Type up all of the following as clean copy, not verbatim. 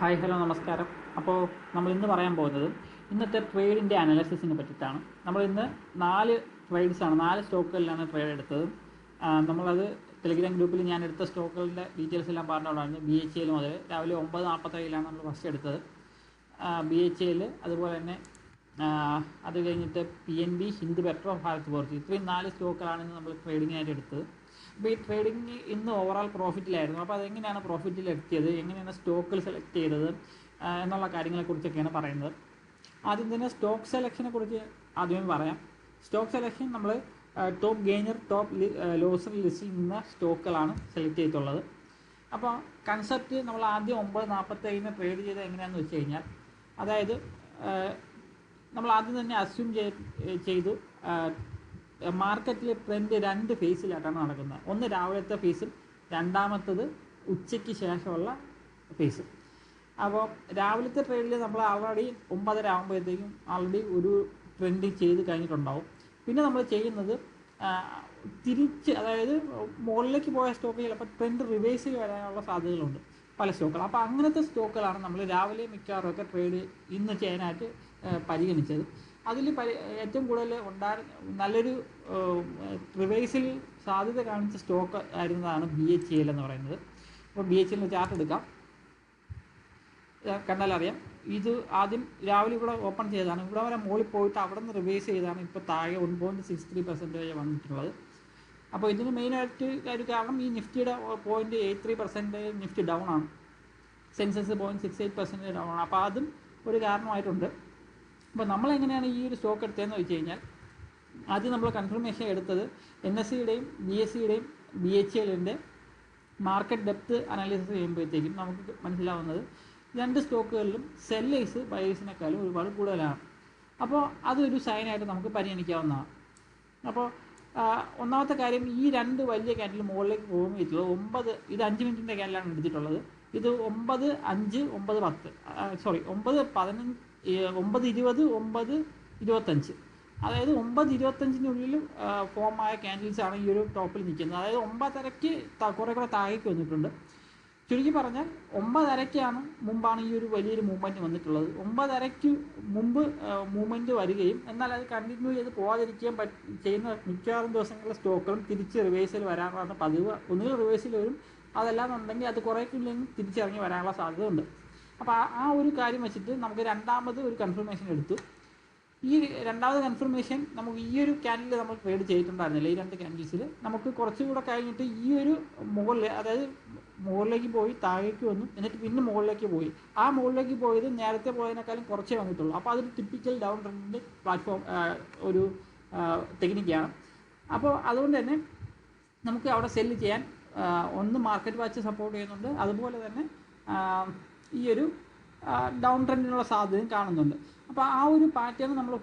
Hi hello നമസ്കാരം. അപ്പോൾ നമ്മൾ ഇന്ന് പറയാൻ പോകുന്നത് ഇന്നത്തെ ട്രേഡിൻ്റെ അനാലിസിസിനെ പറ്റിയിട്ടാണ്. നമ്മൾ ഇന്ന് 4 ട്രേഡ്സാണ്, 4 സ്റ്റോക്കുകളിലാണ് ട്രേഡ് എടുത്തത്. നമ്മളത് ടെലിഗ്രാം ഗ്രൂപ്പിൽ ഞാൻ എടുത്ത സ്റ്റോക്കുകളുടെ ഡീറ്റെയിൽസ് എല്ലാം പറഞ്ഞുകൊണ്ടായിരുന്നു. BHL മുതൽ രാവിലെ 9:47 നമ്മൾ ഫസ്റ്റ് എടുത്തത്. BHL, അതുപോലെ തന്നെ അത് കഴിഞ്ഞിട്ട് PNB, Hind Petro, Bharat Forge, ഇത്രയും 4 സ്റ്റോക്കുകളാണ് ഇന്ന് നമ്മൾ ട്രേഡിങ്ങിനായിട്ട് എടുത്തത്. അപ്പോൾ ഈ ട്രേഡിങ് ഇന്ന് ഓവറോൾ പ്രോഫിറ്റിലായിരുന്നു. അപ്പോൾ അതെങ്ങനെയാണ് പ്രോഫിറ്റിൽ എത്തിയത്, എങ്ങനെയാണ് സ്റ്റോക്കുകൾ സെലക്ട് ചെയ്തത് എന്നുള്ള കാര്യങ്ങളെക്കുറിച്ചൊക്കെയാണ് പറയുന്നത്. ആദ്യം തന്നെ സ്റ്റോക്ക് സെലക്ഷനെ കുറിച്ച് ആദ്യമേ പറയാം. സ്റ്റോക്ക് സെലക്ഷൻ നമ്മൾ ടോപ്പ് ഗെയിനർ, ടോപ്പ് ലോസർ ലിസ്റ്റിൽ നിന്ന് സ്റ്റോക്കുകളാണ് സെലക്ട് ചെയ്തിട്ടുള്ളത്. അപ്പോൾ കൺസെപ്റ്റ് നമ്മൾ ആദ്യം 9:47 ട്രേഡ് ചെയ്ത് എങ്ങനെയാണെന്ന് വെച്ച് കഴിഞ്ഞാൽ, അതായത് നമ്മൾ ആദ്യം തന്നെ അസ്യൂം ചെയ്തു മാർക്കറ്റിൽ ട്രെൻഡ് 2 ഫേസിലായിട്ടാണ് നടക്കുന്നത്. ഒന്ന് രാവിലത്തെ ഫേസും, രണ്ടാമത്തത് ഉച്ചയ്ക്ക് ശേഷമുള്ള ഫേസും. അപ്പോൾ രാവിലത്തെ ട്രേഡിൽ നമ്മൾ ഓൾറെഡി 9:30 ആകുമ്പോഴത്തേക്കും ഓൾറെഡി ഒരു ട്രെൻഡ് ചെയ്ത് കഴിഞ്ഞിട്ടുണ്ടാവും. പിന്നെ നമ്മൾ ചെയ്യുന്നത് തിരിച്ച്, അതായത് മുകളിലേക്ക് പോയ സ്റ്റോക്ക് ചിലപ്പോൾ ട്രെൻഡ് റിവേഴ്സിൽ വരാനുള്ള സാധ്യതകളുണ്ട് പല സ്റ്റോക്കുകൾ. അപ്പോൾ അങ്ങനത്തെ സ്റ്റോക്കുകളാണ് നമ്മൾ രാവിലെ മിക്കവാറുമൊക്കെ ട്രേഡ് ഇന്ന് ചെയ്യാനായിട്ട് പരിഗണിച്ചത്. അതിൽ ഏറ്റവും കൂടുതൽ നല്ലൊരു റിവേഴ്സിൽ സാധ്യത കാണിച്ച സ്റ്റോക്ക് ആയിരുന്നതാണ് BHL എന്ന് പറയുന്നത്. അപ്പോൾ BHL ചാർട്ട് എടുക്കാം, കണ്ടാലറിയാം. ഇത് ആദ്യം രാവിലെ ഇവിടെ ഓപ്പൺ ചെയ്തതാണ്, ഇവിടെ വരെ മുകളിൽ പോയിട്ട് അവിടെ നിന്ന് റിവേഴ്സ് ചെയ്താണ് ഇപ്പോൾ താഴെ 1.63% വന്നിട്ടുള്ളത്. അപ്പോൾ ഇതിന് മെയിനായിട്ട് ഒരു കാരണം ഈ നിഫ്റ്റിയുടെ 0.83% നിഫ്റ്റി ഡൗൺ ആണ്, സെൻസസ് 0.68% ഡൗൺ ആണ്. അപ്പോൾ അതും ഒരു കാരണമായിട്ടുണ്ട്. അപ്പോൾ നമ്മളെങ്ങനെയാണ് ഈ ഒരു സ്റ്റോക്ക് എടുത്തതെന്ന് വെച്ച് കഴിഞ്ഞാൽ, ആദ്യം നമ്മൾ കൺഫർമേഷൻ എടുത്തത് NSEയുടെയും BSEയുടെയും BHLൻ്റെ മാർക്കറ്റ് ഡെപ്ത് അനാലിസിസ് ചെയ്യുമ്പോഴത്തേക്കും നമുക്ക് മനസ്സിലാവുന്നത് 2 സ്റ്റോക്കുകളിലും സെല്ലേഴ്സ് ബയേഴ്സിനേക്കാളും ഒരുപാട് കൂടുതലാണ്. അപ്പോൾ അതൊരു സൈനായിട്ട് നമുക്ക് പരിഗണിക്കാവുന്നതാണ്. അപ്പോൾ ഒന്നാമത്തെ കാര്യം, ഈ 2 വലിയ ക്യാൻഡിൽ മുകളിലേക്ക് പോകുമ്പോഴേക്കുള്ളത് 9, ഇത് 5 മിനിറ്റിൻ്റെ ക്യാൻഡിലാണ് എടുത്തിട്ടുള്ളത്. ഇത് 9:05, 9:10, 9:15, 9:20, 9:25, അതായത് 9:25 ഫോമായ ക്യാൻഡിൽസാണ് ഈ ഒരു ടോപ്പിൽ നിൽക്കുന്നത്. അതായത് 9:30 കുറേ കൂടെ താഴേക്ക് വന്നിട്ടുണ്ട്. ചുരുക്കി പറഞ്ഞാൽ 9:30 മുമ്പാണ് ഈ ഒരു വലിയൊരു മൂവ്മെൻറ്റ് വന്നിട്ടുള്ളത്. 9:30 മുമ്പ് മൂവ്മെൻറ്റ് വരികയും എന്നാൽ അത് കണ്ടിന്യൂ ചെയ്ത് പോകാതിരിക്കുകയും ചെയ്യുന്ന മിക്കവാറും ദിവസങ്ങളിലെ സ്റ്റോക്കുകളും തിരിച്ച് റിവേഴ്സിൽ വരാറാണ് പതിവ്. ഒന്നുകിൽ റിവേഴ്സിൽ വരും, അതല്ലാന്നുണ്ടെങ്കിൽ അത് കുറേക്കില്ലെങ്കിൽ തിരിച്ചിറങ്ങി വരാനുള്ള സാധ്യത ഉണ്ട്. അപ്പോൾ ആ ഒരു കാര്യം വെച്ചിട്ട് നമുക്ക് രണ്ടാമത് ഒരു കൺഫർമേഷൻ എടുത്തു. ഈ രണ്ടാമത് കൺഫർമേഷൻ നമുക്ക് ഈ ഒരു ക്യാൻഡിൽ നമ്മൾ ട്രേഡ് ചെയ്തിട്ടുണ്ടായിരുന്നില്ല. ഈ 2 ക്യാൻഡിൽസിൽ നമുക്ക് കുറച്ചുകൂടെ കഴിഞ്ഞിട്ട് ഈ ഒരു മുകളിൽ, അതായത് മുകളിലേക്ക് പോയി താഴേക്ക് വന്നു, എന്നിട്ട് പിന്നെ മുകളിലേക്ക് പോയി. ആ മുകളിലേക്ക് പോയത് നേരത്തെ പോയതിനേക്കാളും കുറച്ചേ വന്നിട്ടുള്ളൂ. അപ്പോൾ അതൊരു ടിപ്പിക്കൽ ഡൗൺ ട്രെൻഡിൻ്റെ പ്ലാറ്റ്ഫോം, ഒരു ടെക്നിക്കാണ്. അപ്പോൾ അതുകൊണ്ട് തന്നെ നമുക്ക് അവിടെ സെല്ല് ചെയ്യാൻ ഒന്ന് മാർക്കറ്റ് വാച്ച് സപ്പോർട്ട് ചെയ്യുന്നുണ്ട്, അതുപോലെ തന്നെ ഈ ഒരു ഡൗൺ ട്രെൻഡിനുള്ള സാധ്യതയും കാണുന്നുണ്ട്. അപ്പോൾ ആ ഒരു പാറ്റേൺ നമ്മൾ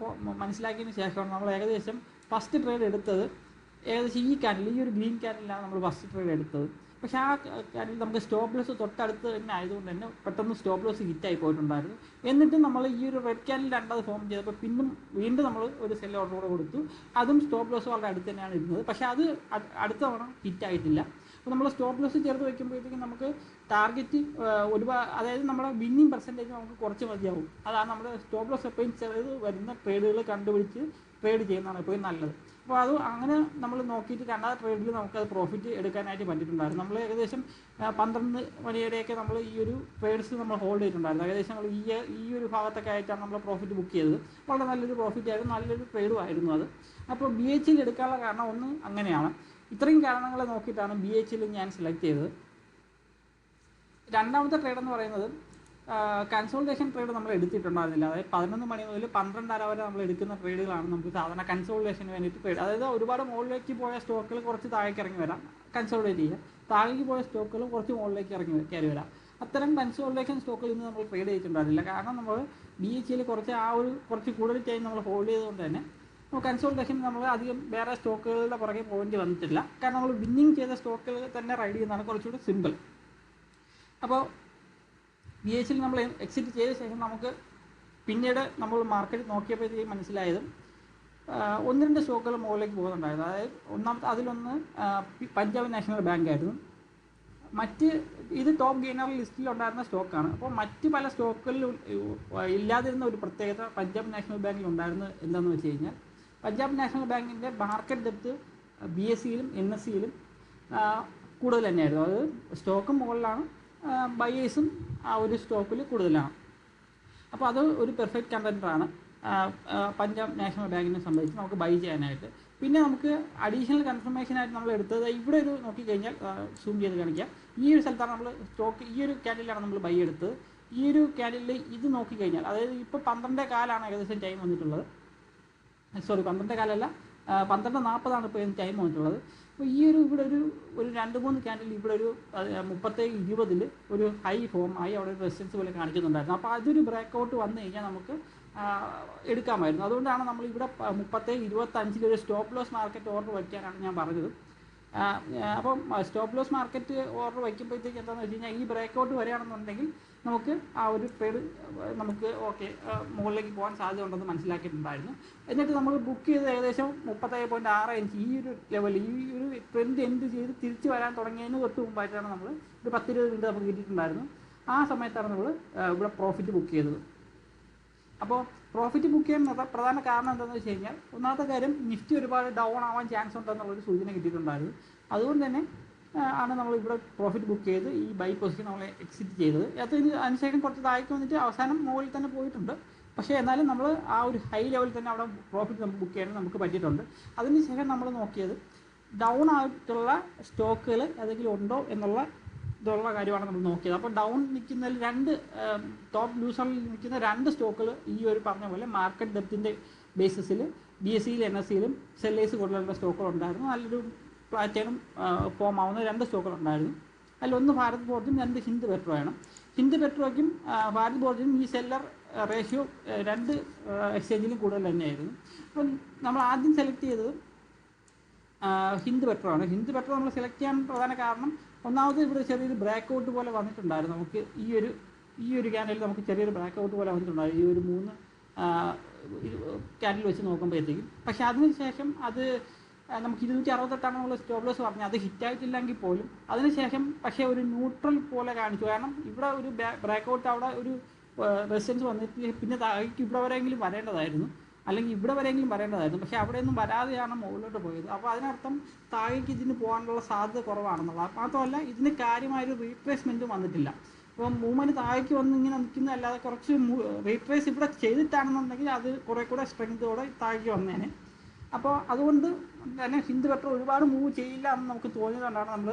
മനസ്സിലാക്കിയതിന് ശേഷമാണ് നമ്മൾ ഏകദേശം ഫസ്റ്റ് ട്രേഡ് എടുത്തത്. ഏകദേശം ഈ ക്യാൻഡിൽ, ഈ ഒരു ഗ്രീൻ ക്യാൻഡിലാണ് നമ്മൾ ഫസ്റ്റ് ട്രേഡ് എടുത്തത്. പക്ഷേ ആ ക്യാൻഡിൽ നമുക്ക് സ്റ്റോപ്പ് ലോസ് തൊട്ടടുത്ത് തന്നെ ആയതുകൊണ്ട് തന്നെ പെട്ടെന്ന് സ്റ്റോപ്പ് ലോസ് ഹിറ്റായി പോയിട്ടുണ്ടായിരുന്നു. എന്നിട്ടും നമ്മൾ ഈ ഒരു റെഡ് ക്യാൻഡിൽ രണ്ടാമത് ഫോം ചെയ്തപ്പോൾ വീണ്ടും നമ്മൾ ഒരു സെൽ ഓർഡർ കൂടെ കൊടുത്തു. അതും സ്റ്റോപ്പ് ലോസ് വളരെ അടുത്ത് തന്നെയാണ് ഇരുന്നത്. പക്ഷേ അത് അടുത്ത തവണ ഹിറ്റായിട്ടില്ല. അപ്പോൾ നമ്മൾ സ്റ്റോപ്പ് ലോസ് ചേർത്ത് വയ്ക്കുമ്പോഴത്തേക്കും നമുക്ക് ടാർഗറ്റ് ഒരുപാട്, അതായത് നമ്മുടെ വിന്നിങ് പെർസെൻറ്റേജ് നമുക്ക് കുറച്ച് മതിയാവും. അതാണ് നമ്മുടെ സ്റ്റോപ്പ് ലോസ് എപ്പോഴും ചെറുത് വരുന്ന ട്രേഡുകൾ കണ്ടുപിടിച്ച് ട്രേഡ് ചെയ്യുന്നതാണ് എപ്പോഴും നല്ലത്. അപ്പോൾ അത് അങ്ങനെ നമ്മൾ നോക്കിയിട്ട് രണ്ടാമത്തെ ട്രേഡിൽ നമുക്കത് പ്രോഫിറ്റ് എടുക്കാനായിട്ട് പറ്റിയിട്ടുണ്ടായിരുന്നു. നമ്മൾ ഏകദേശം 12 മണിയുടെയൊക്കെ നമ്മൾ ഈ ഒരു ട്രേഡ്സ് നമ്മൾ ഹോൾഡ് ചെയ്തിട്ടുണ്ടായിരുന്നു. ഏകദേശം നമ്മൾ ഈ ഒരു ഭാഗത്തൊക്കെ ആയിട്ടാണ് നമ്മൾ പ്രോഫിറ്റ് ബുക്ക് ചെയ്തത്. വളരെ നല്ലൊരു പ്രോഫിറ്റ് ആയിരുന്നു, നല്ലൊരു ട്രേഡും ആയിരുന്നു അത്. അപ്പോൾ BHL എടുക്കാനുള്ള കാരണം ഒന്ന് അങ്ങനെയാണ്. ഇത്രയും കാരണങ്ങളെ നോക്കിയിട്ടാണ് BHL ഞാൻ സെലക്ട് ചെയ്തത്. രണ്ടാമത്തെ ട്രേഡ് എന്ന് പറയുന്നത് കൺസോൾട്ടേഷൻ ട്രേഡ് നമ്മൾ എടുത്തിട്ടുണ്ടായിരുന്നില്ല. അതായത് 11 മണി മുതൽ 12:30 വരെ നമ്മൾ എടുക്കുന്ന ട്രേഡുകളാണ് നമുക്ക് സാധാരണ കൺസോൾട്ടേഷന് വേണ്ടിയിട്ട് ട്രേഡ്. അതായത് ഒരുപാട് മുകളിലേക്ക് പോയ സ്റ്റോക്കുകൾ കുറച്ച് താഴേക്ക് ഇറങ്ങി വരാം, കൺസോൾട്ടേറ്റ് ചെയ്യുക. താഴേക്ക് പോയ സ്റ്റോക്കുകൾ കുറച്ച് മുകളിലേക്ക് കയറി വരാം. അത്തരം കൺസോൾട്ടേഷൻ സ്റ്റോക്കുകൾ ഇന്ന് നമ്മൾ ട്രേഡ് ചെയ്തിട്ടുണ്ടായിരുന്നില്ല. കാരണം നമ്മൾ BHL കുറച്ച് കൂടുതൽ ടൈം നമ്മൾ ഹോൾഡ് ചെയ്തുകൊണ്ട് തന്നെ കൺസോൾട്ടേഷൻ നമ്മൾ അധികം വേറെ സ്റ്റോക്കുകളുടെ പുറകെ പോകേണ്ടി വന്നിട്ടില്ല. കാരണം നമ്മൾ വിന്നിങ് ചെയ്ത സ്റ്റോക്കുകൾ തന്നെ റൈഡ് ചെയ്യുന്നതാണ് കുറച്ചുകൂടി സിമ്പിൾ. അപ്പോൾ BHL നമ്മൾ എക്സിറ്റ് ചെയ്ത ശേഷം നമുക്ക് പിന്നീട് നമ്മൾ മാർക്കറ്റ് നോക്കിയപ്പോഴത്തേക്കും മനസ്സിലായതും 1-2 സ്റ്റോക്കുകൾ മുകളിലേക്ക് പോകുന്നുണ്ടായിരുന്നു. അതായത് അതിലൊന്ന് പഞ്ചാബ് നാഷണൽ ബാങ്ക് ആയിരുന്നു. മറ്റ് ഇത് ടോപ്പ് ഗെയിനർ ലിസ്റ്റിലുണ്ടായിരുന്ന സ്റ്റോക്കാണ്. അപ്പോൾ മറ്റ് പല സ്റ്റോക്കുകളിലും ഇല്ലാതിരുന്ന ഒരു പ്രത്യേകത പഞ്ചാബ് നാഷണൽ ബാങ്കിൽ ഉണ്ടായിരുന്നത് എന്താണെന്ന് വെച്ച് കഴിഞ്ഞാൽ, പഞ്ചാബ് നാഷണൽ ബാങ്കിൻ്റെ മാർക്കറ്റ് ഡെപ്ത് BSEയിലും NSEയിലും കൂടുതൽ തന്നെയായിരുന്നു. അത് സ്റ്റോക്കും മുകളിലാണ്, ബയേഴ്സും ആ ഒരു സ്റ്റോക്കിൽ കൂടുതലാണ്. അപ്പോൾ അത് ഒരു പെർഫെക്റ്റ് കണ്ടൻറ്ററാണ് പഞ്ചാബ് നാഷണൽ ബാങ്കിനെ സംബന്ധിച്ച് നമുക്ക് ബൈ ചെയ്യാനായിട്ട്. പിന്നെ നമുക്ക് അഡീഷണൽ കൺഫർമേഷനായിട്ട് നമ്മൾ എടുത്തത് ഇവിടെ ഒരു നോക്കിക്കഴിഞ്ഞാൽ, സൂം ചെയ്ത് കാണിക്കാം, ഈ ഒരു സ്ഥലത്താണ് നമ്മൾ സ്റ്റോക്ക്, ഈ ഒരു ക്യാൻഡിലാണ് നമ്മൾ ബൈ എടുത്തത്. ഈ ഒരു ക്യാൻഡിലിൽ ഇത് നോക്കിക്കഴിഞ്ഞാൽ, അതായത് ഇപ്പോൾ 12:15 ഏകദേശം ടൈം വന്നിട്ടുള്ളത്, സോറി 12:15 12:40 ഇപ്പോൾ ടൈം വന്നിട്ടുള്ളത്. അപ്പോൾ ഈ ഒരു ഇവിടെ ഒരു 2-3 ക്യാൻഡിൽ ഇവിടെ ഒരു 37-20 ഒരു ഹൈ ഫോം ആയി അവിടെ ഒരു റെസിസ്റ്റൻസ് പോലെ കാണിക്കുന്നുണ്ടായിരുന്നു. അപ്പോൾ അതൊരു ബ്രേക്കൗട്ട് വന്നു കഴിഞ്ഞാൽ നമുക്ക് എടുക്കാമായിരുന്നു. അതുകൊണ്ടാണ് നമ്മൾ ഇവിടെ 37-25 ഒരു സ്റ്റോപ്പ് ലോസ് മാർക്കറ്റ് ഓർഡർ വയ്ക്കാനാണ് ഞാൻ പറഞ്ഞത്. അപ്പം സ്റ്റോപ്പ് ലോസ് മാർക്കറ്റ് ഓർഡർ വയ്ക്കുമ്പോഴത്തേക്ക് എന്താണെന്ന് വെച്ച് കഴിഞ്ഞാൽ, ഈ ബ്രേക്കൗട്ട് വരികയാണെന്നുണ്ടെങ്കിൽ നമുക്ക് ആ ഒരു ട്രേഡ് നമുക്ക് മുകളിലേക്ക് പോകാൻ സാധ്യത ഉണ്ടെന്ന് മനസ്സിലാക്കിയിട്ടുണ്ടായിരുന്നു. എന്നിട്ട് നമ്മൾ ബുക്ക് ചെയ്ത് ഏകദേശം 37.65 ഈ ഒരു ലെവൽ, ഈ ഒരു ട്രെൻഡ് എൻഡ് ചെയ്ത് തിരിച്ച് വരാൻ തുടങ്ങിയതിന് തൊട്ട് മുമ്പായിട്ടാണ് നമ്മൾ ഒരു 10-20 മിനിറ്റ് നമുക്ക് കിട്ടിയിട്ടുണ്ടായിരുന്നു. ആ സമയത്താണ് നമ്മൾ ഇവിടെ പ്രോഫിറ്റ് ബുക്ക് ചെയ്തത്. അപ്പോൾ പ്രോഫിറ്റ് ബുക്ക് ചെയ്യാൻ പ്രധാന കാരണം എന്താണെന്ന് വെച്ച് കഴിഞ്ഞാൽ, ഒന്നാമത്തെ കാര്യം നിഫ്റ്റി ഒരുപാട് ഡൗൺ ആവാൻ ചാൻസ് ഉണ്ടെന്നുള്ളൊരു സൂചന കിട്ടിയിട്ടുണ്ടായിരുന്നു. അതുകൊണ്ട് തന്നെ ആണ് നമ്മൾ ഇവിടെ പ്രോഫിറ്റ് ബുക്ക് ചെയ്ത് ഈ ബൈ പൊസിഷൻ നമ്മൾ എക്സിറ്റ് ചെയ്തത്. അതിനുശേഷം കുറച്ച് താഴേക്ക് വന്നിട്ട് അവസാനം മുകളിൽ തന്നെ പോയിട്ടുണ്ട്. പക്ഷേ എന്നാലും നമ്മൾ ആ ഒരു ഹൈ ലെവലിൽ തന്നെ അവിടെ പ്രോഫിറ്റ് നമുക്ക് ബുക്ക് ചെയ്യാൻ നമുക്ക് പറ്റിയിട്ടുണ്ട്. അതിനുശേഷം നമ്മൾ നോക്കിയത് ഡൗൺ ആയിട്ടുള്ള സ്റ്റോക്കുകൾ ഏതെങ്കിലും ഉണ്ടോ എന്നുള്ള കാര്യമാണ് നമ്മൾ നോക്കിയത്. അപ്പോൾ ഡൗൺ നിൽക്കുന്നതിൽ ടോപ്പ് ലൂസറിൽ നിൽക്കുന്ന 2 സ്റ്റോക്കുകൾ ഈ ഒരു പറഞ്ഞ പോലെ മാർക്കറ്റ് ഡെപ്തിൻ്റെ ബേസിസിൽ BSEയിലും NSEയിലും സെല്ലേഴ്സ് കൂടുതലുള്ള സ്റ്റോക്കുകൾ ഉണ്ടായിരുന്നു. നല്ലൊരു പാറ്റേണും ഫോം ആവുന്ന 2 സ്റ്റോക്കുകളുണ്ടായിരുന്നു. അതിലൊന്ന് ഭാരത് ഫോർജും 2 ഹിന്ദ് പെട്രോയാണ്. ഹിന്ദ് പെട്രോയ്ക്കും ഭാരത് ഫോർജിനും ഈ സെല്ലർ റേഷ്യോ 2 എക്സ്ചേഞ്ചിലും കൂടുതൽ തന്നെയായിരുന്നു. അപ്പം നമ്മൾ ആദ്യം സെലക്ട് ചെയ്തത് ഹിന്ദ് പെട്രോ ആണ്. ഹിന്ദ് പെട്രോ നമ്മൾ സെലക്ട് ചെയ്യാൻ പ്രധാന കാരണം, ഒന്നാമത് ഇവിടെ ചെറിയൊരു ബ്രേക്കൗട്ട് പോലെ വന്നിട്ടുണ്ടായിരുന്നു. നമുക്ക് ഈ ഒരു ക്യാൻഡിൽ നമുക്ക് ചെറിയൊരു ബ്രേക്കൗട്ട് പോലെ വന്നിട്ടുണ്ടായിരുന്നു, ഈ ഒരു 3 ക്യാൻഡിൽ വെച്ച് നോക്കുമ്പോഴത്തേക്കും. പക്ഷേ അതിനുശേഷം അത് നമുക്ക് 268 നമ്മൾ സ്റ്റോപ്പ് ലോസ് പറഞ്ഞത്, അത് ഹിറ്റായിട്ടില്ലെങ്കിൽ പോലും അതിനുശേഷം പക്ഷേ ഒരു ന്യൂട്രൽ പോലെ കാണിച്ചു. കാരണം ഇവിടെ ഒരു ബ്രേക്കൗട്ട്, അവിടെ ഒരു റെസിസ്റ്റൻസ് വന്നിട്ട് പിന്നെ താഴേക്ക് ഇവിടെ വരെയെങ്കിലും വരേണ്ടതായിരുന്നു, അല്ലെങ്കിൽ ഇവിടെ വരെയെങ്കിലും വരേണ്ടതായിരുന്നു. പക്ഷേ അവിടെയൊന്നും വരാതെയാണ് മുകളിലോട്ട് പോയത്. അപ്പോൾ അതിനർത്ഥം താഴേക്ക് ഇതിന് പോകാനുള്ള സാധ്യത കുറവാണെന്നുള്ളത്. മാത്രമല്ല ഇതിന് കാര്യമായൊരു റീട്രേസ്മെൻറ്റും വന്നിട്ടില്ല. അപ്പോൾ മൂവ്മെൻറ്റ് താഴേക്ക് വന്ന് ഇങ്ങനെ നിൽക്കുന്നതല്ലാതെ കുറച്ച് റീട്രേസ് ഇവിടെ ചെയ്തിട്ടാണെന്നുണ്ടെങ്കിൽ അത് കുറേ കൂടെ സ്ട്രെങ്തോടെ താഴേക്ക് വന്നേനെ. അപ്പോൾ അതുകൊണ്ട് തന്നെ ഹിന്ദ് പെട്രോ ഒരുപാട് മൂവ് ചെയ്യില്ല എന്ന് നമുക്ക് തോന്നിയതുകൊണ്ടാണ് നമ്മൾ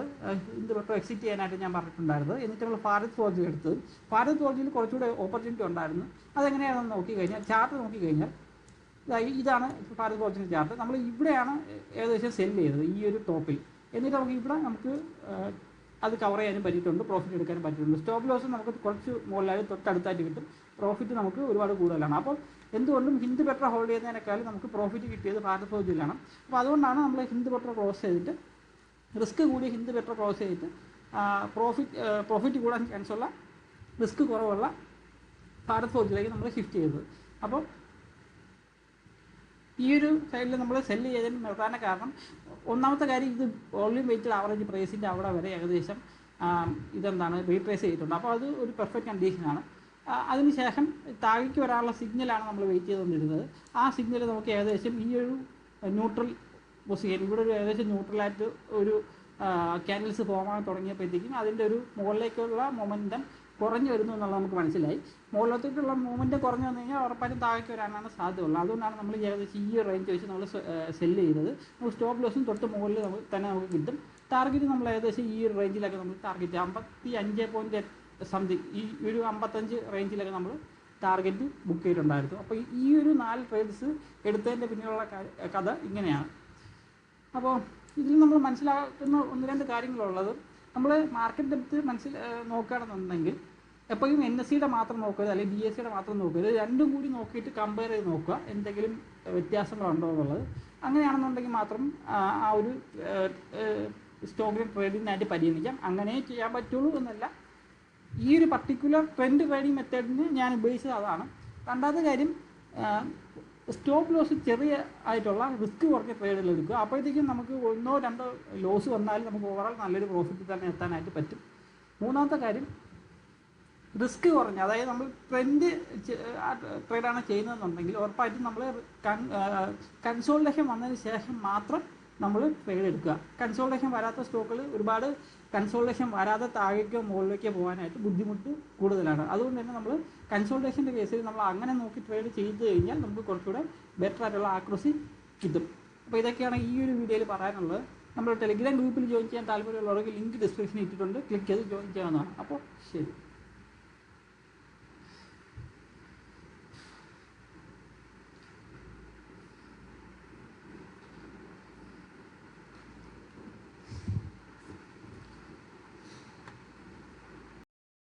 ഹിന്ദ് പെട്രോ എക്സിറ്റ് ചെയ്യാനായിട്ട് ഞാൻ പറഞ്ഞിട്ടുണ്ടായിരുന്നത്. എന്നിട്ട് നമ്മൾ ഭാരത് ഫോർജ് എടുത്തത്. ഭാരത് ഫോർജിൽ കുറച്ചുകൂടെ ഓപ്പർച്യൂണിറ്റി ഉണ്ടായിരുന്നു. അതെങ്ങനെയാണെന്ന് നോക്കിക്കഴിഞ്ഞാൽ, ചാർട്ട് നോക്കിക്കഴിഞ്ഞാൽ ഇതാണ് ഭാരത് ഫോർജിൻ്റെ ചാർട്ട്. നമ്മൾ ഇവിടെയാണ് ഏകദേശം സെല്ല് ചെയ്തത്, ഈ ഒരു ടോപ്പിൽ. എന്നിട്ട് നമുക്ക് അത് കവർ ചെയ്യാനും പറ്റിയിട്ടുണ്ട്, പ്രോഫിറ്റ് എടുക്കാനും പറ്റിയിട്ടുണ്ട്. സ്റ്റോപ്പ് ലോസ് നമുക്ക് കുറച്ച് മുകളിലായി തൊട്ടടുത്തായിട്ട് കിട്ടും, പ്രോഫിറ്റ് നമുക്ക് ഒരുപാട് കൂടുതലാണ്. അപ്പോൾ എന്തുകൊണ്ടും ഹിന്ദ് പെട്രോ ഹോൾഡ് ചെയ്യുന്നതിനേക്കാളും നമുക്ക് പ്രോഫിറ്റ് കിട്ടിയത് ഭാരത് ഫോർജിലാണ്. അപ്പോൾ അതുകൊണ്ടാണ് നമ്മൾ ഹിന്ദ് പെട്രോ ക്ലോസ് ചെയ്തിട്ട്, റിസ്ക് കൂടി ഹിന്ദ് പെട്രോ ക്ലോസ് ചെയ്തിട്ട് പ്രോഫിറ്റ് കൂടാൻ ചാൻസുള്ള, റിസ്ക് കുറവുള്ള ഭാരത് ഫോർജിലേക്ക് നമ്മൾ ഷിഫ്റ്റ് ചെയ്തത്. അപ്പോൾ ഈ ഒരു സൈഡിൽ നമ്മൾ സെല്ല് ചെയ്തതിന് പ്രധാന കാരണം, ഒന്നാമത്തെ കാര്യം ഇത് വോളിയം വെയ്റ്റഡ് ആവറേജ് പ്രൈസിൻ്റെ അവിടെ വരെ ഏകദേശം റീട്രേസ് ചെയ്തിട്ടുണ്ട്. അപ്പോൾ അത് ഒരു പെർഫെക്റ്റ് കണ്ടീഷനാണ്. അതിനുശേഷം താഴേക്ക് വരാനുള്ള സിഗ്നലാണ് നമ്മൾ വെയിറ്റ് ചെയ്തുകൊണ്ടിരുന്നത്. ആ സിഗ്നൽ നമുക്ക് ഏകദേശം ഈ ഒരു ന്യൂട്രൽ പൊസിഷൻ, ഇവിടെ ഒരു ഏകദേശം ന്യൂട്രലായിട്ട് ഒരു ക്യാൻഡിൽസ് ഫോമാൻ തുടങ്ങിയപ്പോഴത്തേക്കും അതിൻ്റെ ഒരു മുകളിലേക്കുള്ള മൊമെൻറ്റം കുറഞ്ഞു വരുന്നു എന്നുള്ളത് നമുക്ക് മനസ്സിലായി. മുകളിലത്തേക്കുള്ള മൂവ്മെൻറ്റ് കുറഞ്ഞു വന്നു കഴിഞ്ഞാൽ ഉറപ്പായിട്ടും താഴേക്ക് വരാനാണ് സാധ്യതയുള്ളത്. അതുകൊണ്ടാണ് നമ്മൾ ഏകദേശം ഈ റേഞ്ച് വെച്ച് നമ്മൾ സെല്ല് ചെയ്തത്. നമുക്ക് സ്റ്റോപ്പ് ലോസും തൊട്ട് മുകളിൽ നമുക്ക് കിട്ടും. ടാർഗറ്റ് നമ്മൾ ഏകദേശം ഈ ഒരു റേഞ്ചിലൊക്കെ നമ്മൾ ടാർഗറ്റ് 55 സംതിങ്, ഈ ഒരു 55 റേഞ്ചിലൊക്കെ നമ്മൾ ടാർഗറ്റ് ബുക്ക് ചെയ്തിട്ടുണ്ടായിരുന്നു. അപ്പോൾ ഈ ഒരു 4 ട്രേഡ്സ് എടുത്തതിൻ്റെ പിന്നിലുള്ള കഥ ഇങ്ങനെയാണ്. അപ്പോൾ ഇതിൽ നമ്മൾ മനസ്സിലാക്കുന്ന 1-2 കാര്യങ്ങളുള്ളത്, നമ്മൾ മാർക്കറ്റ് ഡെപ്ത് നോക്കുകയാണെന്നുണ്ടെങ്കിൽ എപ്പോഴും NSEയുടെ മാത്രം നോക്കരുത്, അല്ലെങ്കിൽ BSEയുടെ മാത്രം നോക്കരുത്. രണ്ടും കൂടി നോക്കിയിട്ട് കമ്പയർ ചെയ്ത് നോക്കുക എന്തെങ്കിലും വ്യത്യാസങ്ങളുണ്ടോ എന്നുള്ളത്. അങ്ങനെയാണെന്നുണ്ടെങ്കിൽ മാത്രം ആ ഒരു സ്റ്റോക്കിൻ്റെ ട്രേഡിങ്ങിനായിട്ട് പരിഗണിക്കാം. അങ്ങനെ ചെയ്യാൻ പറ്റുള്ളൂ എന്നല്ല, ഈ ഒരു പർട്ടിക്കുലർ ട്രെൻഡ് ട്രേഡിങ് മെത്തേഡിന് ഞാൻ ഉപയോഗിച്ചത് അതാണ്. രണ്ടാമത്തെ കാര്യം, സ്റ്റോപ്പ് ലോസ് ചെറിയ ആയിട്ടുള്ള റിസ്ക് കുറഞ്ഞ ട്രേഡുകൾ എടുക്കുക. അപ്പോഴത്തേക്കും നമുക്ക് 1-2 ലോസ് വന്നാലും നമുക്ക് ഓവറോൾ നല്ലൊരു പ്രോഫിറ്റ് തന്നെ എത്താനായിട്ട് പറ്റും. മൂന്നാമത്തെ കാര്യം, റിസ്ക് കുറഞ്ഞ, അതായത് നമ്മൾ ട്രേഡാണ് ചെയ്യുന്നതെന്നുണ്ടെങ്കിൽ ഉറപ്പായിട്ടും നമ്മൾ കൺസോൾട്ടേഷൻ വന്നതിന് ശേഷം മാത്രം നമ്മൾ ട്രേഡ് എടുക്കുക. കൺസോൾട്ടേഷൻ വരാത്ത സ്റ്റോക്കുകൾ ഒരുപാട് കൺസോൾട്ടേഷൻ വരാതെ താഴേക്കോ മുകളിലേക്കോ പോകാനായിട്ട് ബുദ്ധിമുട്ട് കൂടുതലാണ്. അതുകൊണ്ട് തന്നെ നമ്മൾ കൺസോൾട്ടേഷൻ്റെ കേസിൽ നമ്മൾ അങ്ങനെ നോക്കി ട്രേഡ് ചെയ്ത് കഴിഞ്ഞാൽ നമുക്ക് കുറച്ചുകൂടെ ബെറ്റർ ആയിട്ടുള്ള ആക്യുറസി കിട്ടും. അപ്പോൾ ഇതൊക്കെയാണ് ഈ ഒരു വീഡിയോയിൽ പറയാനുള്ളത്. നമ്മുടെ ടെലിഗ്രാം ഗ്രൂപ്പിൽ ജോയിൻ ചെയ്യാൻ താല്പര്യമുള്ളവർക്ക് ലിങ്ക് ഡിസ്ക്രിപ്ഷനിൽ ഇട്ടിട്ടുണ്ട്, ക്ലിക്ക് ചെയ്ത് ജോയിൻ ചെയ്യാവുന്നതാണ്. അപ്പോൾ ശരി.